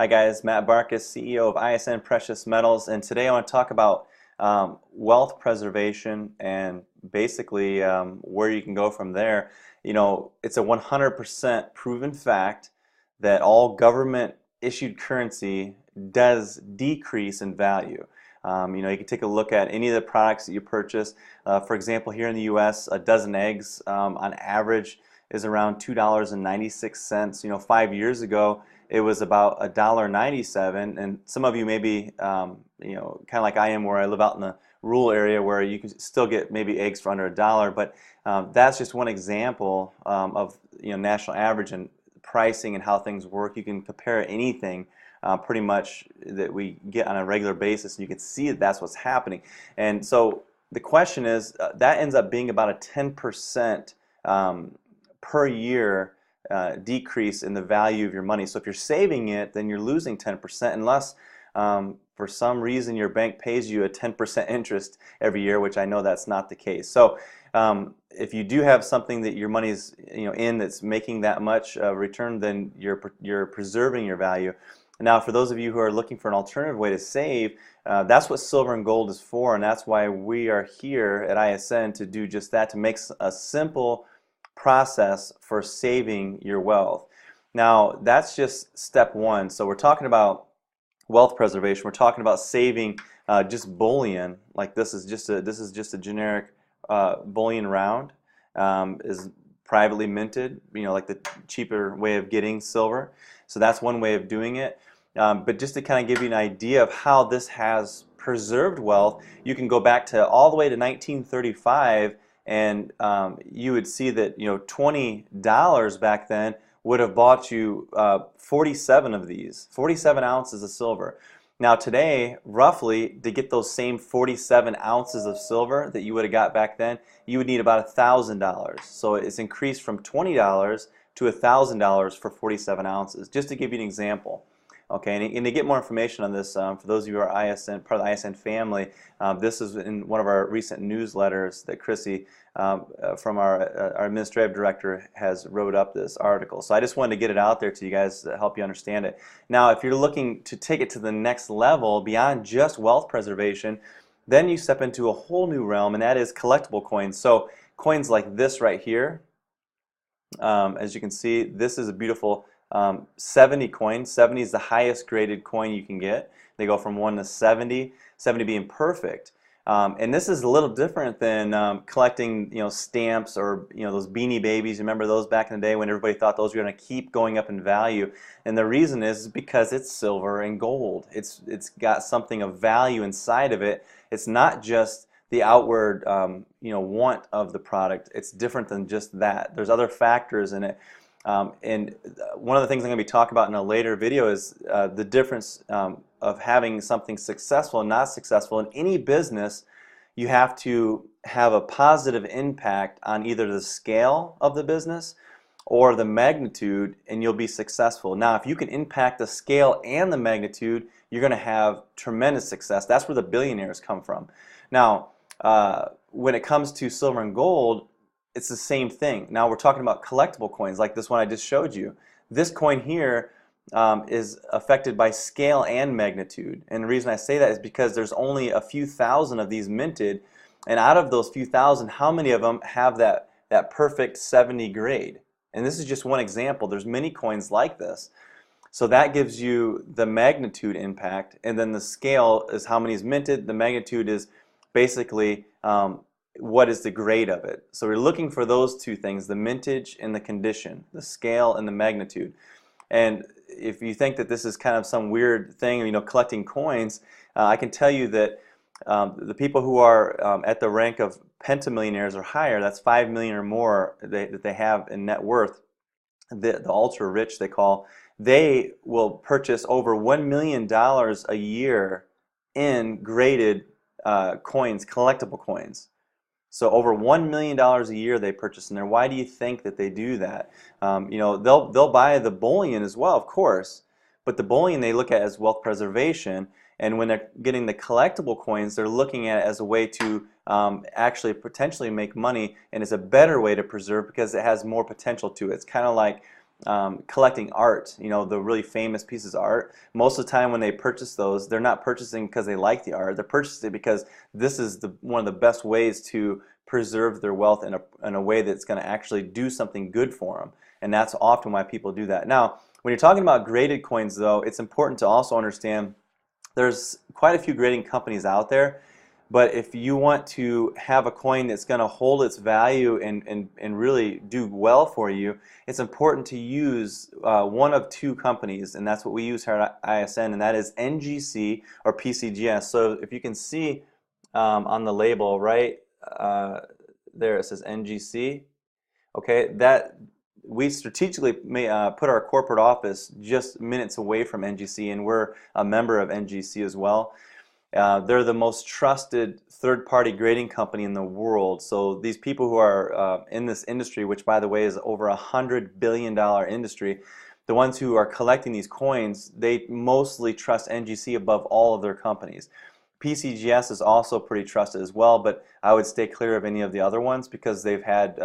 Hi guys, Matt Barkus, CEO of ISN Precious Metals, and today I want to talk about wealth preservation and basically where you can go from there. You know, it's a 100% proven fact that all government issued currency does decrease in value. You know, you can take a look at any of the products that you purchase. For example, here in the U.S., a dozen eggs on average is around $2.96. You know, 5 years ago, it was about $1.97, and some of you may be, you know, kind of like I am, where I live out in the rural area where you can still get maybe eggs for under $1. But that's just one example of national average and pricing and how things work. You can compare anything pretty much that we get on a regular basis, and you can see that that's what's happening. And so the question is, that ends up being about a 10% per year decrease in the value of your money. So if you're saving it, then you're losing 10%, unless for some reason your bank pays you a 10% interest every year, which I know that's not the case. So if you do have something that your money's in that's making that much return, then you're preserving your value. Now, for those of you who are looking for an alternative way to save, that's what silver and gold is for, and that's why we are here at ISN to do just that, to make a simple process for saving your wealth. Now, that's just step one. So we're talking about wealth preservation. We're talking about saving just bullion. Like this is just a generic bullion round, is privately minted, like the cheaper way of getting silver. So that's one way of doing it. But just to kind of give you an idea of how this has preserved wealth, you can go back to all the way to 1935, and you would see that $20 back then would have bought you 47 of these, 47 ounces of silver. Now today, roughly, to get those same 47 ounces of silver that you would have got back then, you would need about $1,000. So it's increased from $20 to $1,000 for 47 ounces, just to give you an example. Okay, and to get more information on this, for those of you who are ISN, part of the ISN family, this is in one of our recent newsletters that Chrissy, from our administrative director, has wrote up this article. So I just wanted to get it out there to you guys to help you understand it. Now, if you're looking to take it to the next level beyond just wealth preservation, then you step into a whole new realm, and that is collectible coins. So coins like this right here, as you can see, this is a beautiful 70 coin. 70 is the highest graded coin you can get. They go from 1 to 70, 70 being perfect. And this is a little different than collecting stamps or those Beanie Babies. Remember those back in the day when everybody thought those were going to keep going up in value? And the reason is because it's silver and gold. It's got something of value inside of it. It's not just the outward want of the product. It's different than just that. There's other factors in it. And one of the things I'm going to be talking about in a later video is the difference of having something successful and not successful. In any business, you have to have a positive impact on either the scale of the business or the magnitude, and you'll be successful. Now, if you can impact the scale and the magnitude, you're going to have tremendous success. That's where the billionaires come from. Now, when it comes to silver and gold, it's the same thing. Now we're talking about collectible coins like this one I just showed you. This coin here is affected by scale and magnitude. And the reason I say that is because there's only a few thousand of these minted, and out of those few thousand, how many of them have that perfect 70 grade? And this is just one example. There's many coins like this. So that gives you the magnitude impact, and then the scale is how many is minted. The magnitude is basically what is the grade of it. So we're looking for those two things, the mintage and the condition, the scale and the magnitude. And if you think that this is kind of some weird thing, collecting coins, I can tell you that the people who are at the rank of pentamillionaires or higher, that's 5 million or more that they have in net worth, the ultra rich they call, they will purchase over $1 million a year in graded coins, collectible coins. So over $1 million a year they purchase in there. Why do you think that they do that? They'll buy the bullion as well, of course, but the bullion they look at as wealth preservation, and when they're getting the collectible coins, they're looking at it as a way to actually potentially make money, and it's a better way to preserve because it has more potential to it. It's kind of like collecting art, the really famous pieces of art, most of the time when they purchase those, they're not purchasing because they like the art. They're purchasing because this is one of the best ways to preserve their wealth in a way that's going to actually do something good for them. And that's often why people do that. Now, when you're talking about graded coins, though, it's important to also understand there's quite a few grading companies out there. But if you want to have a coin that's going to hold its value and really do well for you, it's important to use one of two companies, and that's what we use here at ISN, and that is NGC or PCGS. So if you can see on the label right there, it says NGC. Okay, that we strategically put our corporate office just minutes away from NGC, and we're a member of NGC as well. They're the most trusted third-party grading company in the world. So these people who are in this industry, which by the way is over $100 billion industry, the ones who are collecting these coins, they mostly trust NGC above all of their companies. PCGS is also pretty trusted as well, but I would stay clear of any of the other ones because they've had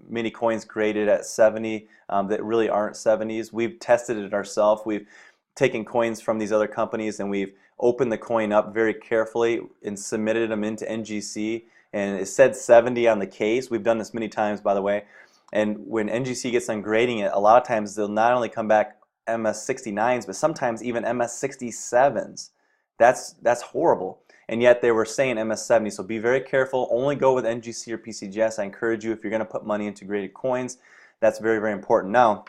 many coins graded at 70 that really aren't 70s. We've tested it ourselves. We've taken coins from these other companies and we've opened the coin up very carefully and submitted them into NGC, and it said 70 on the case. We've done this many times, by the way, and when NGC gets done grading it, a lot of times they'll not only come back MS69s, but sometimes even MS67s. That's horrible. And yet they were saying MS70, so be very careful. Only go with NGC or PCGS. I encourage you, if you're going to put money into graded coins, that's very, very important. Now,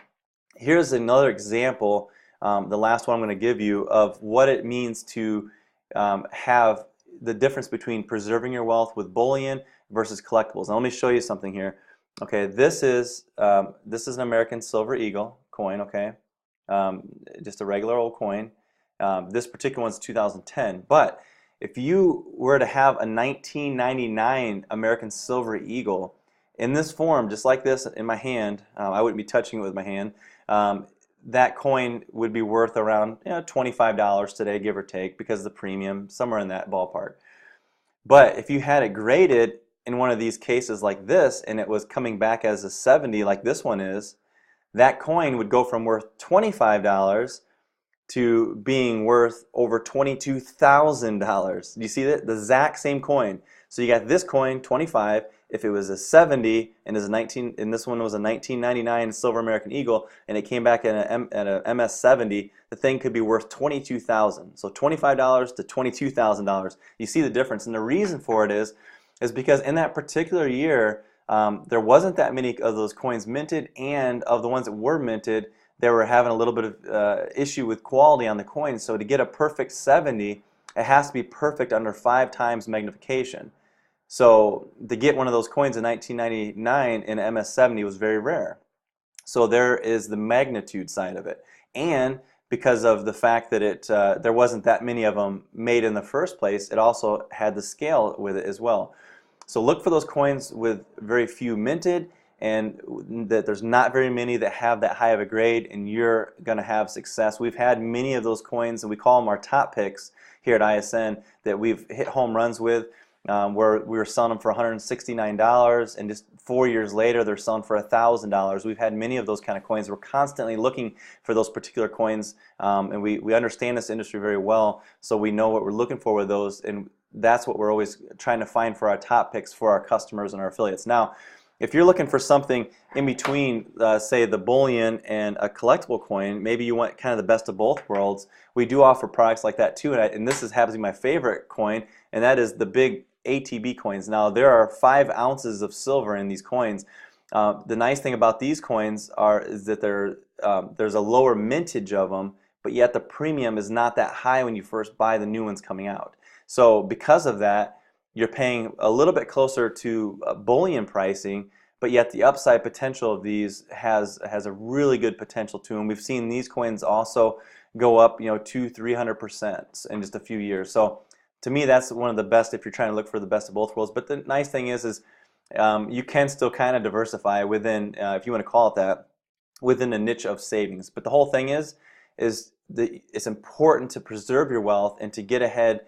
here's another example, the last one I'm going to give you, of what it means to have the difference between preserving your wealth with bullion versus collectibles. Now, let me show you something here. Okay, this is an American Silver Eagle coin. Okay, just a regular old coin. This particular one's 2010, but if you were to have a 1999 American Silver Eagle in this form, just like this in my hand, I wouldn't be touching it with my hand, that coin would be worth around $25 today, give or take, because of the premium, somewhere in that ballpark. But if you had it graded in one of these cases like this, and it was coming back as a 70 like this one is, that coin would go from worth $25 to being worth over $22,000. Do you see that? The exact same coin. So you got this coin, 25. If it was a 70 and this one was a 1999 Silver American Eagle, and it came back at a MS70, the thing could be worth $22,000. So $25 to $22,000. You see the difference, and the reason for it is because in that particular year, there wasn't that many of those coins minted, and of the ones that were minted, they were having a little bit of issue with quality on the coin. So to get a perfect 70, it has to be perfect under 5 times magnification. So to get one of those coins in 1999 in MS70 was very rare. So there is the magnitude side of it. And because of the fact that there wasn't that many of them made in the first place, it also had the scale with it as well. So look for those coins with very few minted, and that there's not very many that have that high of a grade, and you're going to have success. We've had many of those coins, and we call them our top picks here at ISN, that we've hit home runs with, where we were selling them for $169, and just 4 years later they're selling for $1,000. We've had many of those kind of coins. We're constantly looking for those particular coins, and we understand this industry very well, so we know what we're looking for with those, and that's what we're always trying to find for our top picks for our customers and our affiliates. Now, if you're looking for something in between, say, the bullion and a collectible coin, maybe you want kind of the best of both worlds, we do offer products like that too, and this happens to be my favorite coin, and that is the big ATB coins. Now, there are 5 ounces of silver in these coins. The nice thing about these coins is that there's a lower mintage of them, but yet the premium is not that high when you first buy the new ones coming out. So because of that, you're paying a little bit closer to bullion pricing, but yet the upside potential of these has a really good potential to them. We've seen these coins also go up, 200–300% in just a few years. So to me, that's one of the best if you're trying to look for the best of both worlds. But the nice thing is you can still kind of diversify within, if you want to call it that, within a niche of savings. But the whole thing is it's important to preserve your wealth and to get ahead.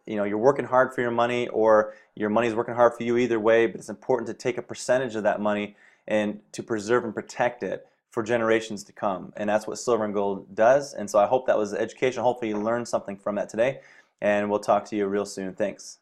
You're working hard for your money, or your money's working hard for you, either way, but it's important to take a percentage of that money and to preserve and protect it for generations to come. And that's what silver and gold does. And so I hope that was educational. Hopefully you learned something from that today. And we'll talk to you real soon. Thanks.